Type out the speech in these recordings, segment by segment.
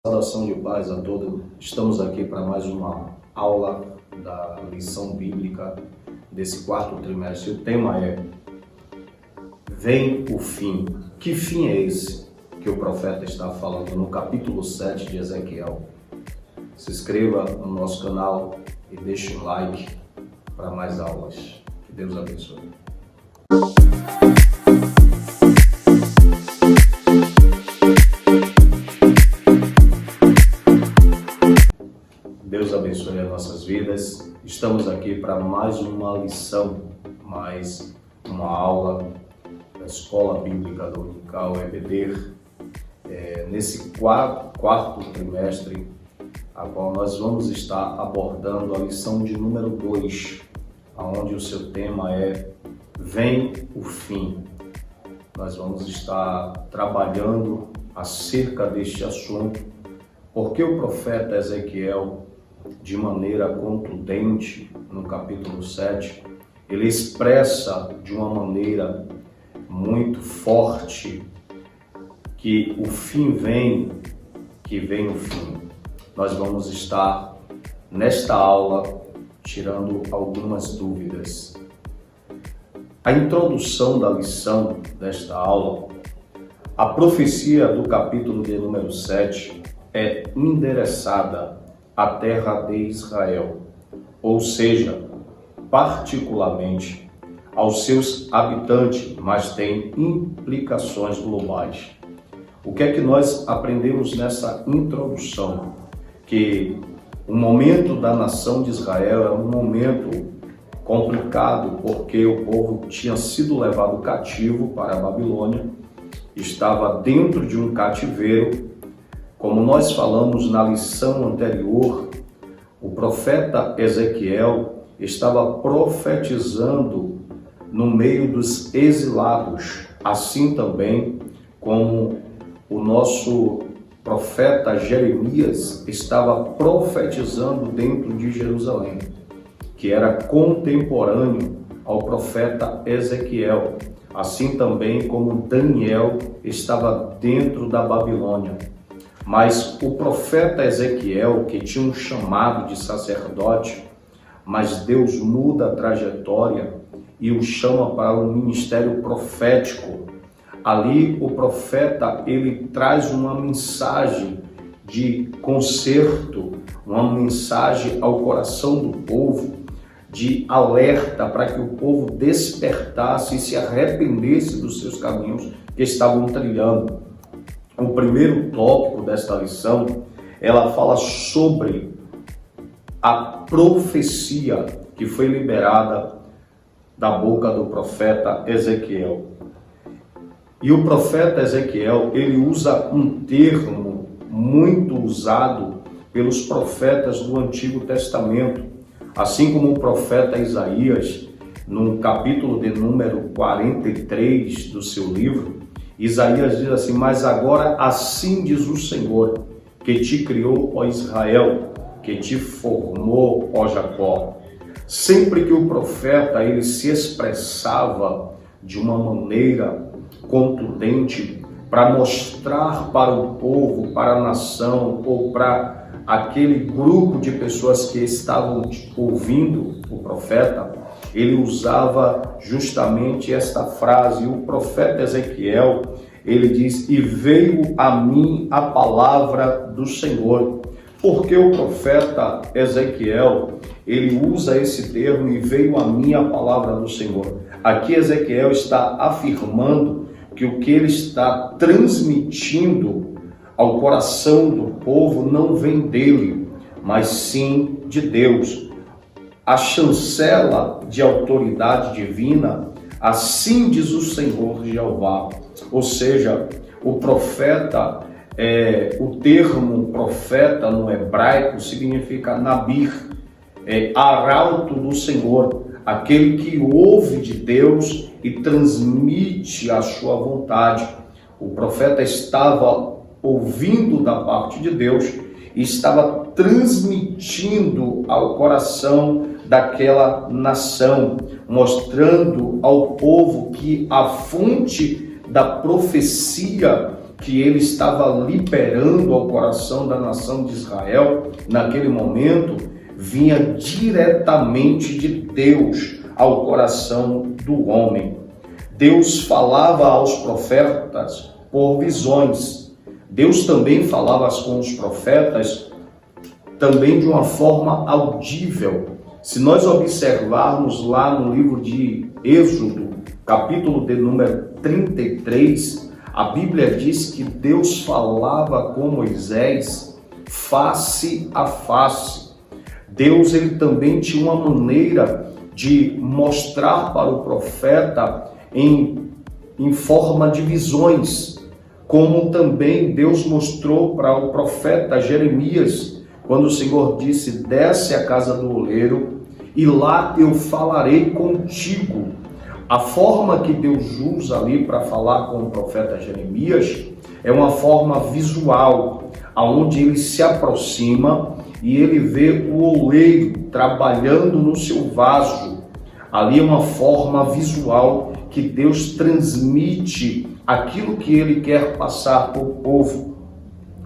Saudação de paz a todos. Estamos aqui para mais uma aula da lição bíblica desse quarto trimestre. O tema é: Vem o fim. Que fim é esse que o profeta está falando no capítulo 7 de Ezequiel? Se inscreva no nosso canal e deixe um like para mais aulas. Que Deus abençoe. Deus abençoe as nossas vidas. Estamos aqui para mais uma lição, mais uma aula da Escola Bíblica Dominical EBD, nesse quarto trimestre, a qual nós vamos estar abordando a lição de número 2, onde o seu tema é Vem o Fim. Nós vamos estar trabalhando acerca deste assunto, porque o profeta Ezequiel, de maneira contundente, no capítulo 7, ele expressa de uma maneira muito forte que o fim vem, que vem o fim. Nós vamos estar, nesta aula, tirando algumas dúvidas. A introdução da lição desta aula, a profecia do capítulo de número 7 é endereçada à terra de Israel, ou seja, particularmente aos seus habitantes, mas tem implicações globais. O que é que nós aprendemos nessa introdução? Que o momento da nação de Israel é um momento complicado, porque o povo tinha sido levado cativo para a Babilônia, estava dentro de um cativeiro. Como nós falamos na lição anterior, o profeta Ezequiel estava profetizando no meio dos exilados, assim também como o nosso profeta Jeremias estava profetizando dentro de Jerusalém, que era contemporâneo ao profeta Ezequiel, assim também como Daniel estava dentro da Babilônia. Mas o profeta Ezequiel, que tinha um chamado de sacerdote, mas Deus muda a trajetória e o chama para um ministério profético. Ali o profeta, ele traz uma mensagem de conserto, uma mensagem ao coração do povo, de alerta para que o povo despertasse e se arrependesse dos seus caminhos que estavam trilhando. O primeiro tópico desta lição, ela fala sobre a profecia que foi liberada da boca do profeta Ezequiel. E o profeta Ezequiel, ele usa um termo muito usado pelos profetas do Antigo Testamento, assim como o profeta Isaías, no capítulo de número 43 do seu livro, Isaías diz assim: mas agora assim diz o Senhor, que te criou, ó Israel, que te formou, ó Jacó. Sempre que o profeta ele se expressava de uma maneira contundente para mostrar para o povo, para a nação ou para aquele grupo de pessoas que estavam ouvindo o profeta, ele usava justamente esta frase. O profeta Ezequiel, ele diz: e veio a mim a palavra do Senhor. Porque o profeta Ezequiel, ele usa esse termo, e veio a mim a palavra do Senhor. Aqui Ezequiel está afirmando que o que ele está transmitindo ao coração do povo não vem dele, mas sim de Deus. A chancela de autoridade divina, assim diz o Senhor Jeová. Ou seja, o profeta, o termo profeta no hebraico significa nabir, arauto do Senhor, aquele que ouve de Deus e transmite a sua vontade. O profeta estava ouvindo da parte de Deus e estava transmitindo ao coração daquela nação, mostrando ao povo que a fonte da profecia que ele estava liberando ao coração da nação de Israel naquele momento vinha diretamente de Deus ao coração do homem. Deus falava aos profetas por visões. Deus também falava com os profetas também de uma forma audível. Se nós observarmos lá no livro de Êxodo, capítulo de número 33, a Bíblia diz que Deus falava com Moisés face a face. Deus ele também tinha uma maneira de mostrar para o profeta em forma de visões, como também Deus mostrou para o profeta Jeremias, quando o Senhor disse: desce à casa do oleiro e lá eu falarei contigo. A forma que Deus usa ali para falar com o profeta Jeremias é uma forma visual, aonde ele se aproxima e ele vê o oleiro trabalhando no seu vaso. Ali é uma forma visual que Deus transmite aquilo que ele quer passar para o povo.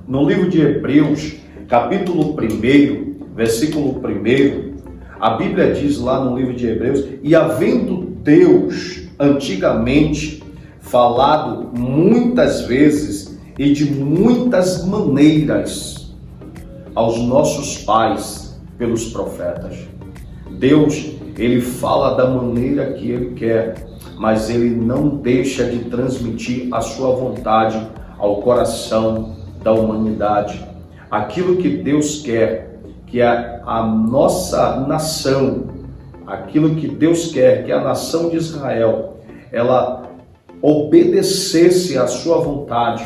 No livro de Hebreus, capítulo 1, versículo 1, a Bíblia diz lá no livro de Hebreus: e havendo Deus antigamente falado muitas vezes e de muitas maneiras aos nossos pais pelos profetas. Deus, ele fala da maneira que ele quer, mas ele não deixa de transmitir a sua vontade ao coração da humanidade. Aquilo que Deus quer, que a nossa nação, aquilo que Deus quer, que a nação de Israel, ela obedecesse à sua vontade,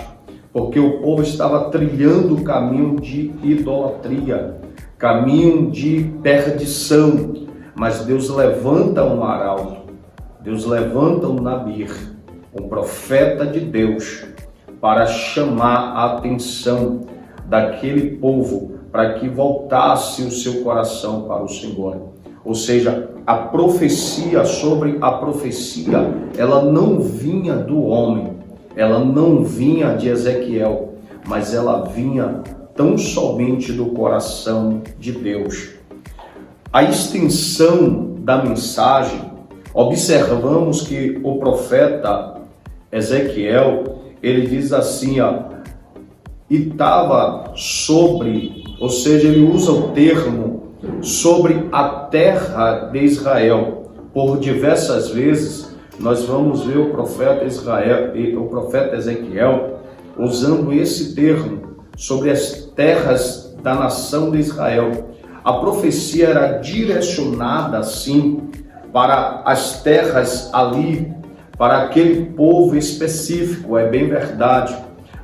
porque o povo estava trilhando o caminho de idolatria, caminho de perdição. Mas Deus levanta um arauto, Deus levanta um Nabir, um profeta de Deus, para chamar a atenção daquele povo, para que voltasse o seu coração para o Senhor. Ou seja, a profecia sobre a profecia, ela não vinha do homem, ela não vinha de Ezequiel, mas ela vinha tão somente do coração de Deus. A extensão da mensagem, observamos que o profeta Ezequiel, ele diz assim, e estava sobre, ou seja, ele usa o termo sobre a terra de Israel. Por diversas vezes, nós vamos ver o profeta Ezequiel usando esse termo sobre as terras da nação de Israel. A profecia era direcionada, sim, para as terras ali, para aquele povo específico, é bem verdade.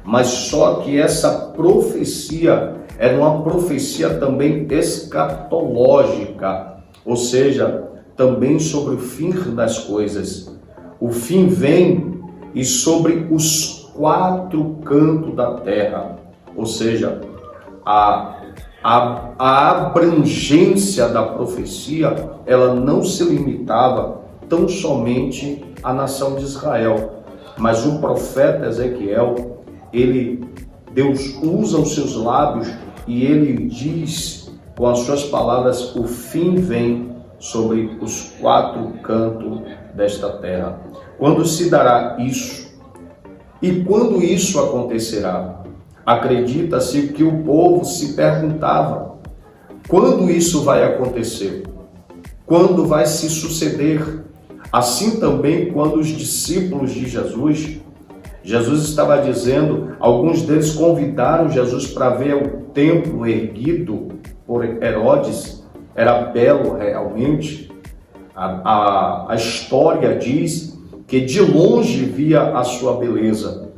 Mas só que essa profecia era uma profecia também escatológica, ou seja, também sobre o fim das coisas. O fim vem e sobre os 4 cantos da terra, ou seja, a abrangência da profecia, ela não se limitava tão somente à nação de Israel, mas o profeta Ezequiel, Deus usa os seus lábios e ele diz com as suas palavras: o fim vem sobre os 4 cantos desta terra. Quando se dará isso? E quando isso acontecerá? Acredita-se que o povo se perguntava: quando isso vai acontecer? Quando vai se suceder? Assim também quando os discípulos de Jesus estava dizendo, alguns deles convidaram Jesus para ver o templo erguido por Herodes, era belo realmente. A história diz que de longe via a sua beleza.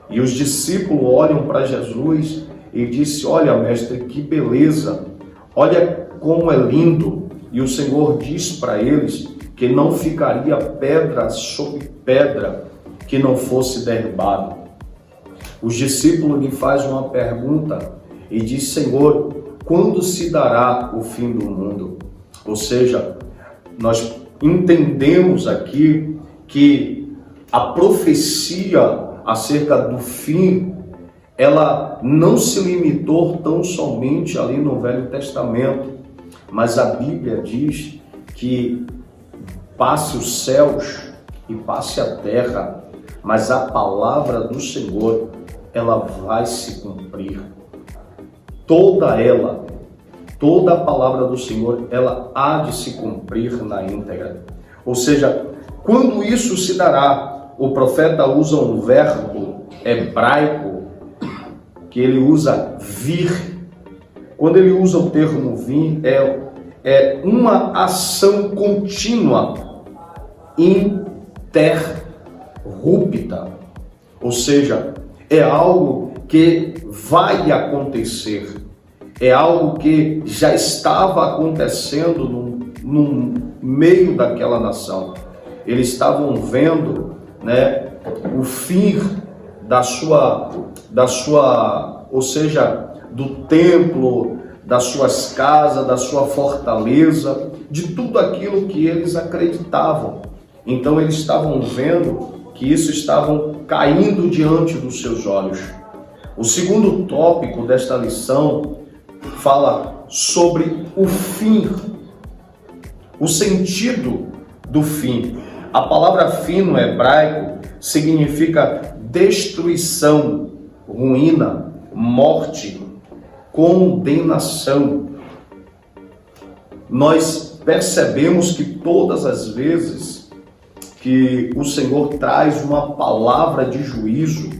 E os discípulos olham para Jesus e dizem: olha, mestre, que beleza, olha como é lindo. E o Senhor diz para eles que não ficaria pedra sobre pedra que não fosse derribado. Os discípulos lhe fazem uma pergunta e diz: Senhor, quando se dará o fim do mundo? Ou seja, nós entendemos aqui que a profecia acerca do fim ela não se limitou tão somente ali no Velho Testamento, mas a Bíblia diz que passe os céus e passe a terra, mas a palavra do Senhor, ela vai se cumprir. Toda a palavra do Senhor, ela há de se cumprir na íntegra. Ou seja, quando isso se dará, o profeta usa um verbo hebraico que ele usa vir. Quando ele usa o termo vir, é uma ação contínua, interrupta. Ou seja, é algo que vai acontecer. É algo que já estava acontecendo no meio daquela nação. Eles estavam vendo, né, o fim ou seja, do templo, das suas casas, da sua fortaleza, de tudo aquilo que eles acreditavam. Então eles estavam vendo que isso estavam caindo diante dos seus olhos. O segundo tópico desta lição fala sobre o fim, o sentido do fim. A palavra fim no hebraico significa destruição, ruína, morte, condenação. Nós percebemos que todas as vezes que o Senhor traz uma palavra de juízo,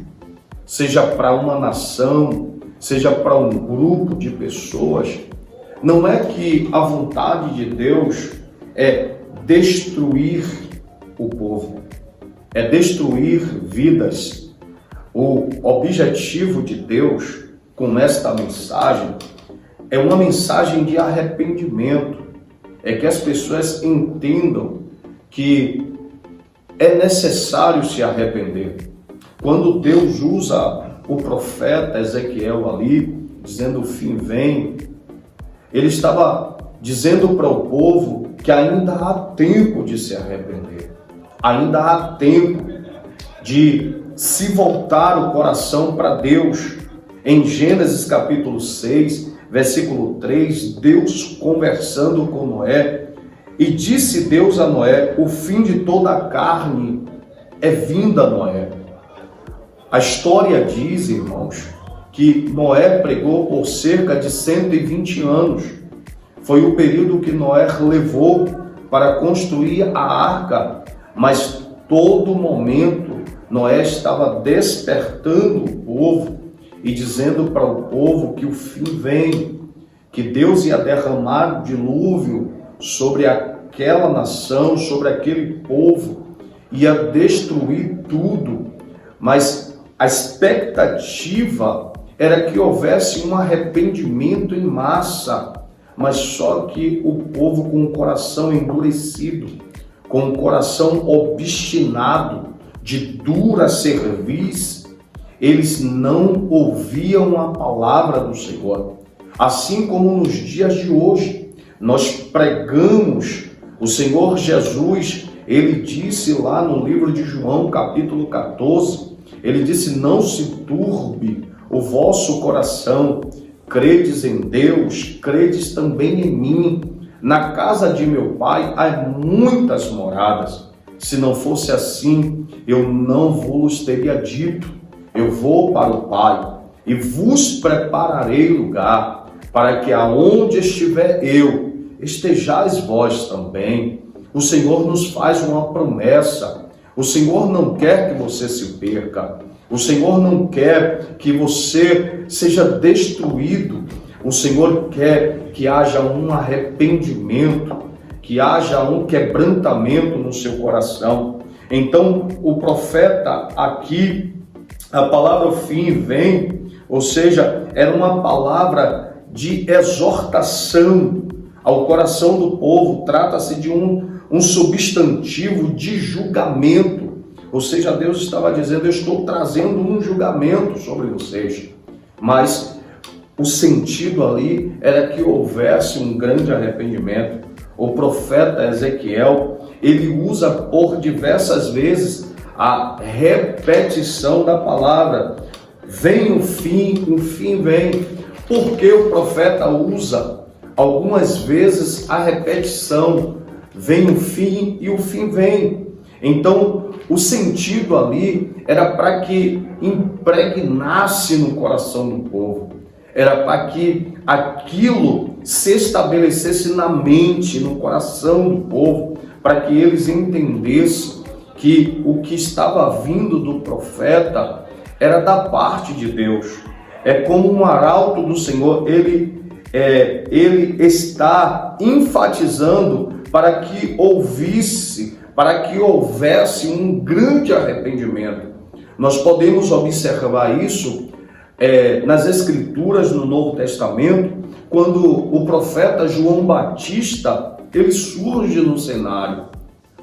seja para uma nação, seja para um grupo de pessoas, não é que a vontade de Deus é destruir o povo, é destruir vidas. O objetivo de Deus com esta mensagem é uma mensagem de arrependimento, é que as pessoas entendam que é necessário se arrepender. Quando Deus usa o profeta Ezequiel ali, dizendo o fim vem, ele estava dizendo para o povo que ainda há tempo de se arrepender, ainda há tempo de se voltar o coração para Deus. Em Gênesis capítulo 6, versículo 3, Deus conversando com Noé, e disse Deus a Noé: o fim de toda a carne é vinda, Noé. A história diz, irmãos, que Noé pregou por cerca de 120 anos. Foi o período que Noé levou para construir a arca, mas todo momento Noé estava despertando o povo e dizendo para o povo que o fim vem, que Deus ia derramar o dilúvio sobre aquela nação, sobre aquele povo, ia destruir tudo, mas a expectativa era que houvesse um arrependimento em massa, mas só que o povo com o coração endurecido, com o coração obstinado, de dura cerviz, eles não ouviam a palavra do Senhor. Assim como nos dias de hoje, nós pregamos o Senhor Jesus. Ele disse lá no livro de João, capítulo 14, ele disse: não se turbe o vosso coração, credes em Deus, credes também em mim. Na casa de meu pai há muitas moradas. Se não fosse assim, eu não vos teria dito: eu vou para o Pai e vos prepararei lugar, para que aonde estiver eu, estejais vós também. O Senhor nos faz uma promessa. O Senhor não quer que você se perca. O Senhor não quer que você seja destruído. O Senhor quer que haja um arrependimento, que haja um quebrantamento no seu coração. Então, o profeta aqui, a palavra fim vem, ou seja, era uma palavra de exortação ao coração do povo. Trata-se de um substantivo de julgamento. Ou seja, Deus estava dizendo: eu estou trazendo um julgamento sobre vocês. Mas o sentido ali era que houvesse um grande arrependimento. O profeta Ezequiel, ele usa por diversas vezes a repetição da palavra. Vem o fim vem. Porque o profeta usa algumas vezes a repetição, vem o fim e o fim vem. Então, o sentido ali era para que impregnasse no coração do povo, era para que aquilo se estabelecesse na mente, no coração do povo, para que eles entendessem que o que estava vindo do profeta era da parte de Deus. É como um arauto do Senhor, ele está enfatizando para que houvesse um grande arrependimento. Nós podemos observar isso nas Escrituras, no Novo Testamento, quando o profeta João Batista, ele surge no cenário.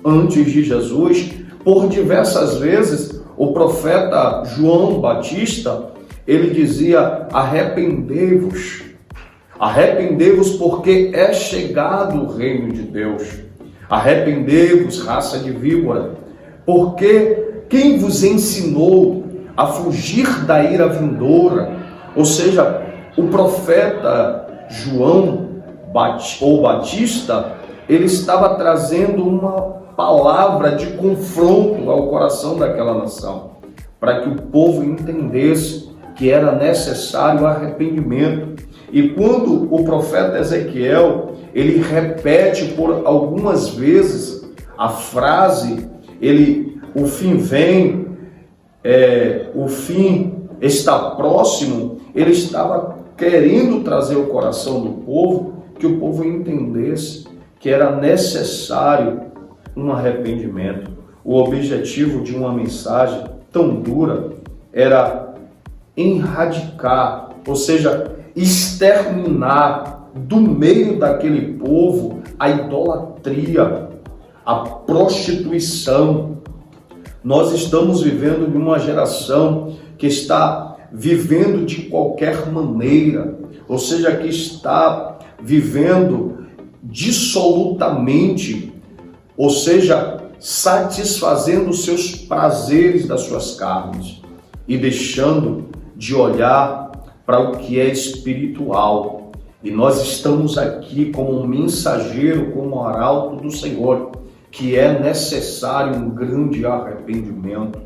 Antes de Jesus, por diversas vezes, o profeta João Batista, ele dizia: arrependei-vos porque é chegado o reino de Deus. Arrependei-vos, raça de víbora, porque quem vos ensinou a fugir da ira vindoura? Ou seja, o profeta João ou Batista, ele estava trazendo uma palavra de confronto ao coração daquela nação, para que o povo entendesse que era necessário arrependimento. E quando o profeta Ezequiel, ele repete por algumas vezes a frase, o fim vem, o fim está próximo, ele estava querendo trazer ao coração do povo, que o povo entendesse que era necessário um arrependimento. O objetivo de uma mensagem tão dura era erradicar, ou seja, exterminar do meio daquele povo a idolatria, a prostituição. Nós estamos vivendo de uma geração que está vivendo de qualquer maneira, ou seja, que está vivendo dissolutamente, ou seja, satisfazendo os seus prazeres das suas carnes e deixando de olhar para o que é espiritual. E nós estamos aqui como um mensageiro, como um arauto do Senhor, que é necessário um grande arrependimento,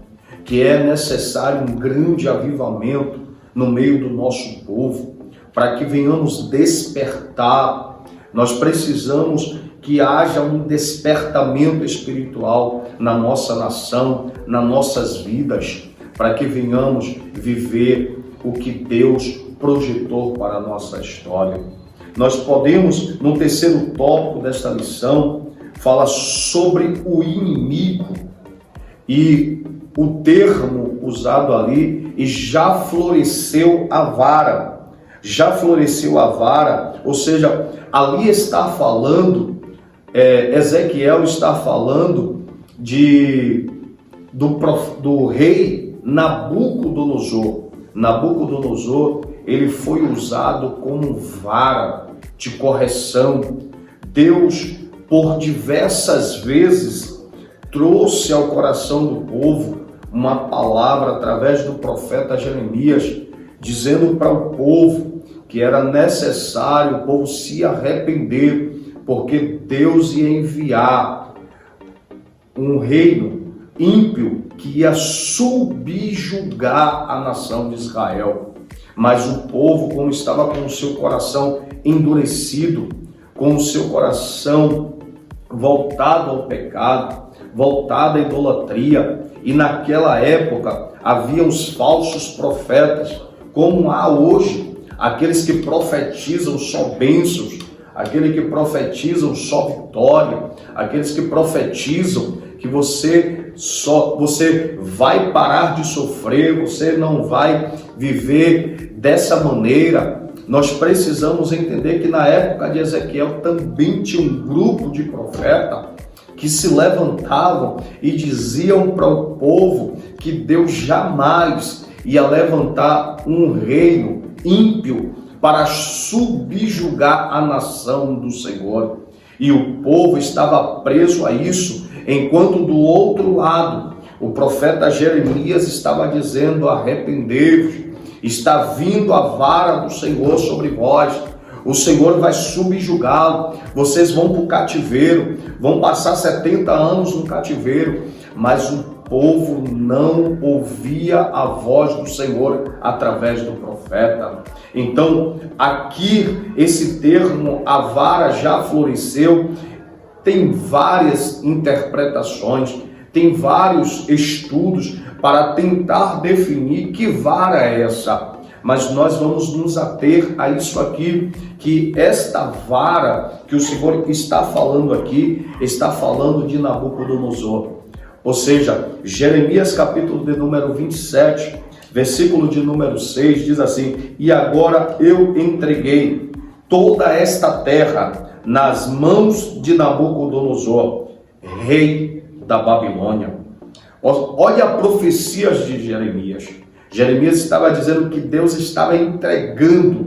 que é necessário um grande avivamento no meio do nosso povo, para que venhamos despertar. Nós precisamos que haja um despertamento espiritual na nossa nação, nas nossas vidas, para que venhamos viver o que Deus projetou para a nossa história. Nós podemos, no terceiro tópico desta lição, falar sobre o inimigo, e o termo usado ali, e já floresceu a vara. Já floresceu a vara, ou seja, ali está falando, Ezequiel está falando do rei Nabucodonosor. Nabucodonosor, ele foi usado como vara de correção. Deus, por diversas vezes, trouxe ao coração do povo uma palavra através do profeta Jeremias, dizendo para o povo que era necessário o povo se arrepender, porque Deus ia enviar um reino ímpio que ia subjugar a nação de Israel. Mas o povo, como estava com o seu coração endurecido, com o seu coração voltado ao pecado, voltado à idolatria, e naquela época havia os falsos profetas, como há hoje, aqueles que profetizam só bênçãos, aqueles que profetizam só vitória, aqueles que profetizam que você vai parar de sofrer, você não vai viver dessa maneira. Nós precisamos entender que na época de Ezequiel também tinha um grupo de profetas que se levantavam e diziam para o povo que Deus jamais ia levantar um reino ímpio para subjugar a nação do Senhor. E o povo estava preso a isso, enquanto do outro lado o profeta Jeremias estava dizendo: arrependei-vos, está vindo a vara do Senhor sobre vós, o Senhor vai subjugá-lo, vocês vão para o cativeiro, vão passar 70 anos no cativeiro, mas o povo não ouvia a voz do Senhor através do profeta. Então, aqui, esse termo, a vara já floresceu, tem várias interpretações, tem vários estudos para tentar definir que vara é essa. Mas nós vamos nos ater a isso aqui, que esta vara que o Senhor está falando aqui, está falando de Nabucodonosor. Ou seja, Jeremias capítulo de número 27, versículo de número 6, diz assim: e agora eu entreguei toda esta terra nas mãos de Nabucodonosor, rei da Babilônia. Olha a profecia de Jeremias. Jeremias estava dizendo que Deus estava entregando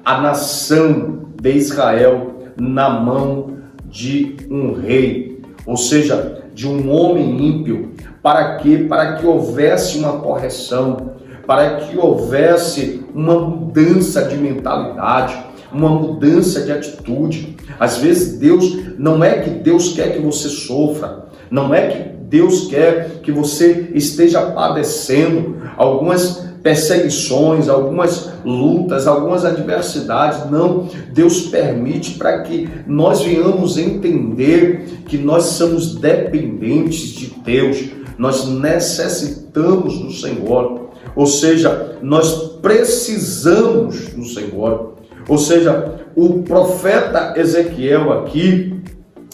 a nação de Israel na mão de um rei, ou seja, de um homem ímpio. Para quê? Para que houvesse uma correção, para que houvesse uma mudança de mentalidade, uma mudança de atitude. Às vezes Deus, não é que Deus quer que você sofra, não é que Deus quer que você esteja padecendo algumas perseguições, algumas lutas, algumas adversidades. Não, Deus permite para que nós venhamos entender que nós somos dependentes de Deus, nós necessitamos do Senhor, ou seja, nós precisamos do Senhor. Ou seja, o profeta Ezequiel aqui,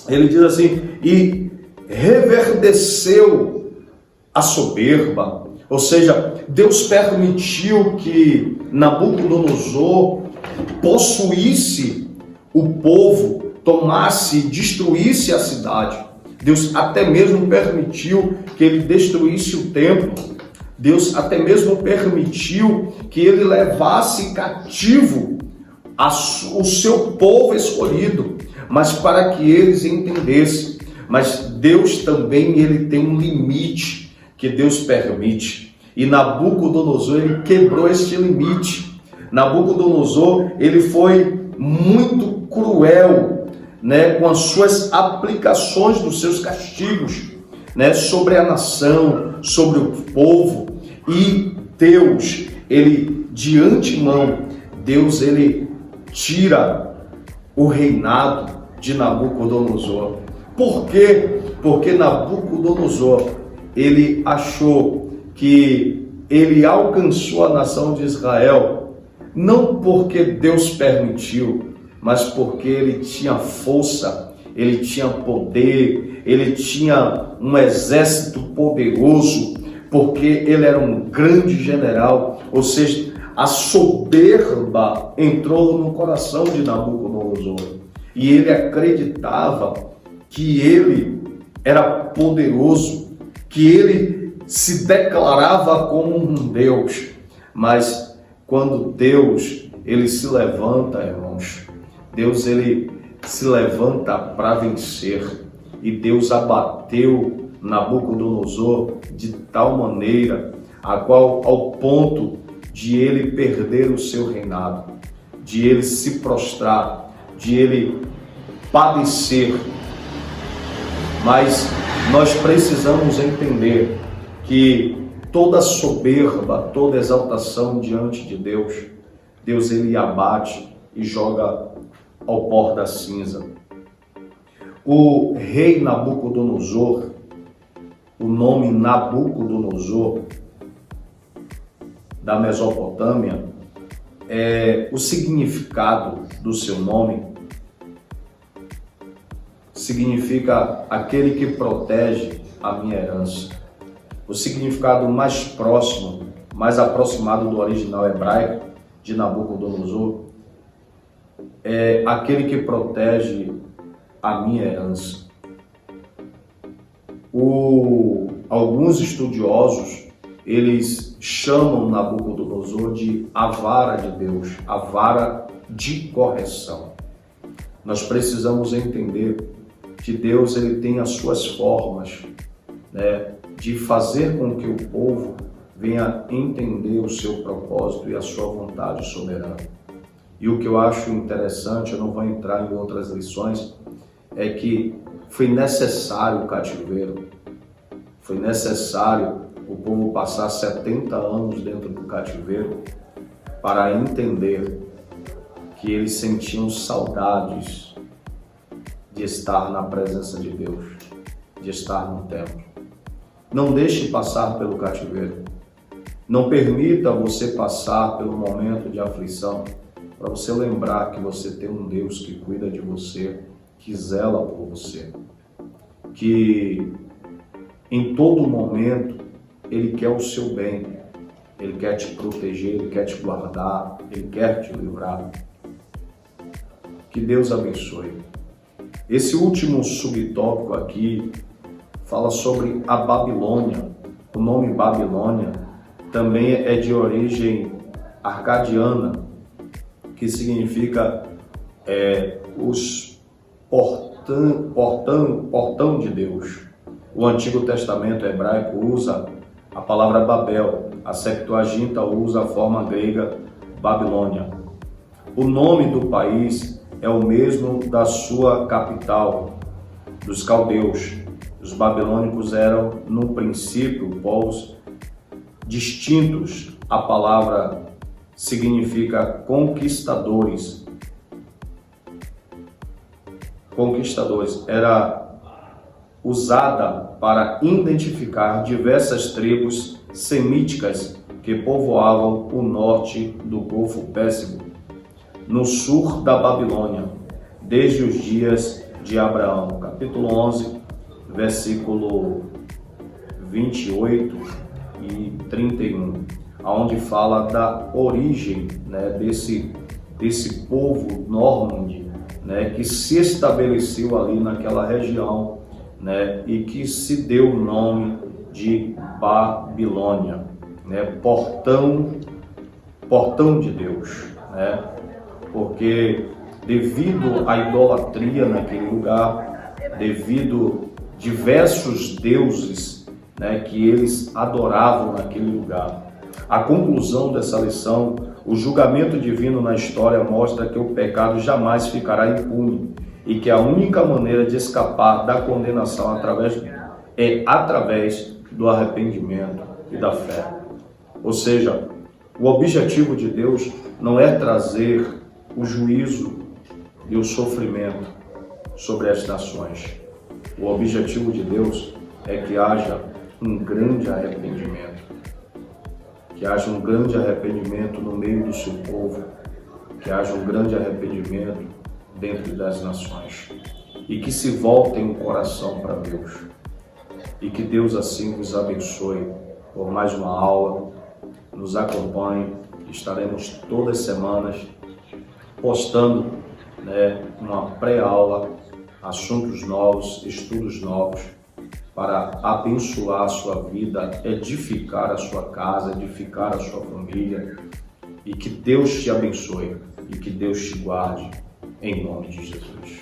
ele diz assim: e reverdeceu a soberba. Ou seja, Deus permitiu que Nabucodonosor possuísse o povo, tomasse, destruísse a cidade. Deus até mesmo permitiu que ele destruísse o templo. Deus até mesmo permitiu que ele levasse cativo o seu povo escolhido, mas para que eles entendessem. Mas Deus também, ele tem um limite que Deus permite. E Nabucodonosor, ele quebrou este limite. Nabucodonosor, ele foi muito cruel, com as suas aplicações dos seus castigos, sobre a nação, sobre o povo. E Deus, ele de antemão, Deus, ele tira o reinado de Nabucodonosor. Por quê? Porque Nabucodonosor, ele achou que ele alcançou a nação de Israel, não porque Deus permitiu, mas porque ele tinha força, ele tinha poder, ele tinha um exército poderoso, porque ele era um grande general. Ou seja, a soberba entrou no coração de Nabucodonosor e ele acreditava que ele era poderoso, que ele se declarava como um Deus. Mas quando Deus, ele se levanta, irmãos, Deus, ele se levanta para vencer. E Deus abateu Nabucodonosor de tal maneira, ao ponto de ele perder o seu reinado, de ele se prostrar, de ele padecer. Mas nós precisamos entender que toda soberba, toda exaltação diante de Deus, Deus, ele abate e joga ao pó da cinza. O rei Nabucodonosor, o nome Nabucodonosor da Mesopotâmia, o significado do seu nome significa aquele que protege a minha herança. O significado mais próximo, mais aproximado do original hebraico de Nabucodonosor é aquele que protege a minha herança. Alguns estudiosos, eles chamam Nabucodonosor de a vara de Deus, a vara de correção. Nós precisamos entender que Deus, ele tem as suas formas, de fazer com que o povo venha entender o seu propósito e a sua vontade soberana. E o que eu acho interessante, eu não vou entrar em outras lições, é que foi necessário o cativeiro, foi necessário o povo passar 70 anos dentro do cativeiro para entender que eles sentiam saudades de estar na presença de Deus, de estar no templo. Não deixe passar pelo cativeiro. Não permita você passar pelo momento de aflição para você lembrar que você tem um Deus que cuida de você, que zela por você, que em todo momento Ele quer o seu bem, Ele quer te proteger, Ele quer te guardar, Ele quer te livrar. Que Deus abençoe. Esse último subtópico aqui fala sobre a Babilônia. O nome Babilônia também é de origem arcadiana, que significa os portão de Deus. O Antigo Testamento hebraico usa a palavra Babel, a Septuaginta usa a forma grega Babilônia. O nome do país é o mesmo da sua capital, dos caldeus. Os babilônicos eram, no princípio, povos distintos. A palavra significa conquistadores. Conquistadores. Era usada para identificar diversas tribos semíticas que povoavam o norte do Golfo Pérsico, no sul da Babilônia, desde os dias de Abraão. Capítulo 11, versículo 28 e 31, onde fala da origem, desse povo nórmande, que se estabeleceu ali naquela região, e que se deu o nome de Babilônia, portão de Deus, porque devido à idolatria naquele lugar, devido a diversos deuses que eles adoravam naquele lugar. A conclusão dessa lição, o julgamento divino na história mostra que o pecado jamais ficará impune e que a única maneira de escapar da condenação é através do arrependimento e da fé. Ou seja, o objetivo de Deus não é trazer o juízo e o sofrimento sobre as nações. O objetivo de Deus é que haja um grande arrependimento. Que haja um grande arrependimento no meio do seu povo. Que haja um grande arrependimento dentro das nações. E que se voltem o coração para Deus. E que Deus assim vos abençoe por mais uma aula. Nos acompanhe. Estaremos todas as semanas postando uma pré-aula, assuntos novos, estudos novos, para abençoar a sua vida, edificar a sua casa, edificar a sua família, e que Deus te abençoe e que Deus te guarde, em nome de Jesus.